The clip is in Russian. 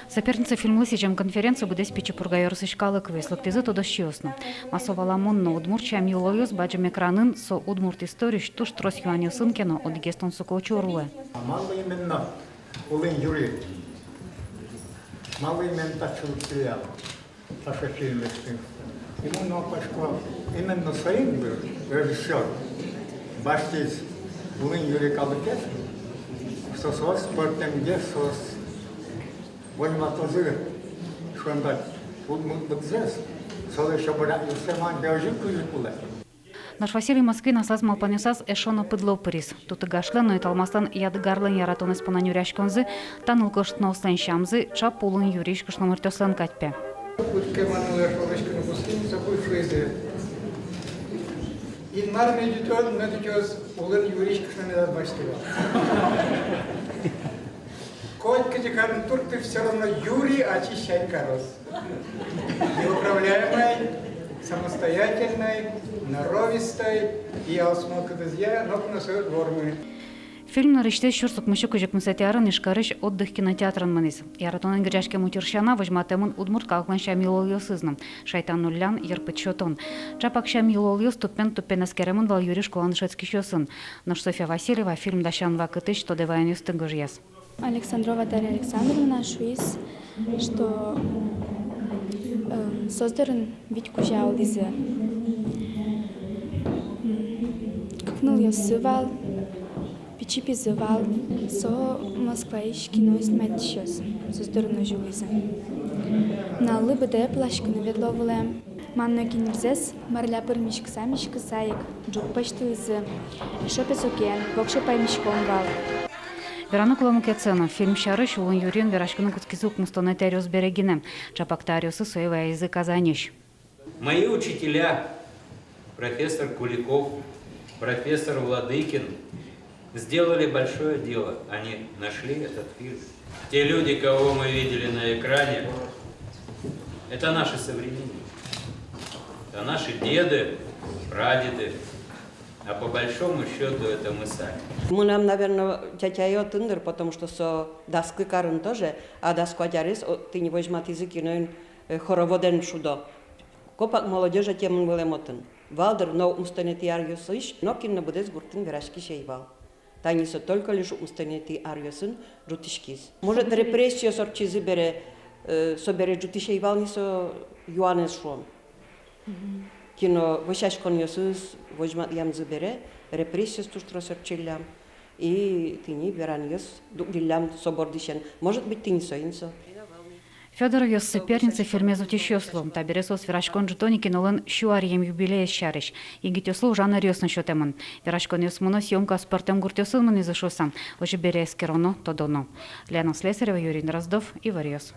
Соперница фильмлысичем конференцию буде спичи пургайорсы шкалы квеслык тезы то дощиосно. Масовала монно удмурча милоюз баджем экранын со удмурт историш туш трос юаню сынкено от гестон сукочуруе. Мало именно улын юрий. Мало именно тачил сериал. Таша фильм. Ему напашкал именно своим был режиссер. Баштиз улын юрий калыкет. Что сос спортем где сос. Вольматозы шундак удмурт бдзес. Солы шабарак юсеман держи кузикуле. Наш Василий Москвы наслаз малпанюсаз эшоно пыдлопырис. Тут гашлен, но и талмастан ядгарлен яратон испона юряшконзы, таныл коштно остан шамзы, чап улын юриш кошно мыртослен катпе. Инмар медитон надичос улын юриш кошно не баштива. Коть катикарн тур ты все равно Юрий очищай корос. Неуправляемый, самостоятельной, норовистой и осмокадызья, но на свою форму. Фильм на речте щурсук мышек ужек мусатиаран ишкарыш отдых кинотеатран манис. Яратонен гряшке мутиршана вожматемын удмурт калкман шамилол сызным. Шайтан нулян ерпыт шотон. Чапак шамилол тупен аскеремын вал юриш коланышецкий шосын. Наш Софья Васильева фильм дащан вакытыш, то деваян юстыгожьяс. Александрова Дарья Александровна шуис, что создан Витьку Жаулизы. Кукнул я сывал, печипи зывал, со Москва ищ кино снимать щас, создан Жаулизы. На ЛБД плашку наведловулем. Манно кинерзес, марля пырмишк самишк саек, джук паштылызы. Шопец окен, вокшо паймишком вал. Веранукла Мукецена, фильм «Шарыш» улын юрин верашкану куткизук мустонетериус берегинем, чапактариусы соевая языка занищ. Мои учителя, профессор Куликов, профессор Владыкин, сделали большое дело. Они нашли этот фильм. Те люди, кого мы видели на экране, это наши современники. Это наши деды, прадеды. А по большому счету это мы сами. Мы нам, наверное, тятя тындыр, потому что со даски карын тоже, а даску адярис, ты не возьмат языки, но хороводен шудо. Копак молодежи тем вылемотын. Валдер, но умстанети арьюсыш, но кино будет с гуртын верашки шейвал. Танисо только лишь умстанети арьюсын жутишкиз. Может, репрессию сорчизы бере, собере жутишейвал нисо юанес шон. Кино вышашкон ёсыз возьмат ямзы бере, репрессия стуштросерчиллям, и тыни веран ёс дуглиллям собордишен. Может быть, тыни соинсо. Федор ёс соперница в фильме «Зутищёслу». Табересос верашкон жетони кинолын шуарием юбилея шарыш. Игитёслу жана рёс насчётемын. Верашкон ёс муно съёмка спортем гуртёсын мын изышосан. Ожи бере эскероно, тодоно. Лена Слесарева, Юрий Дроздов и Варьёс.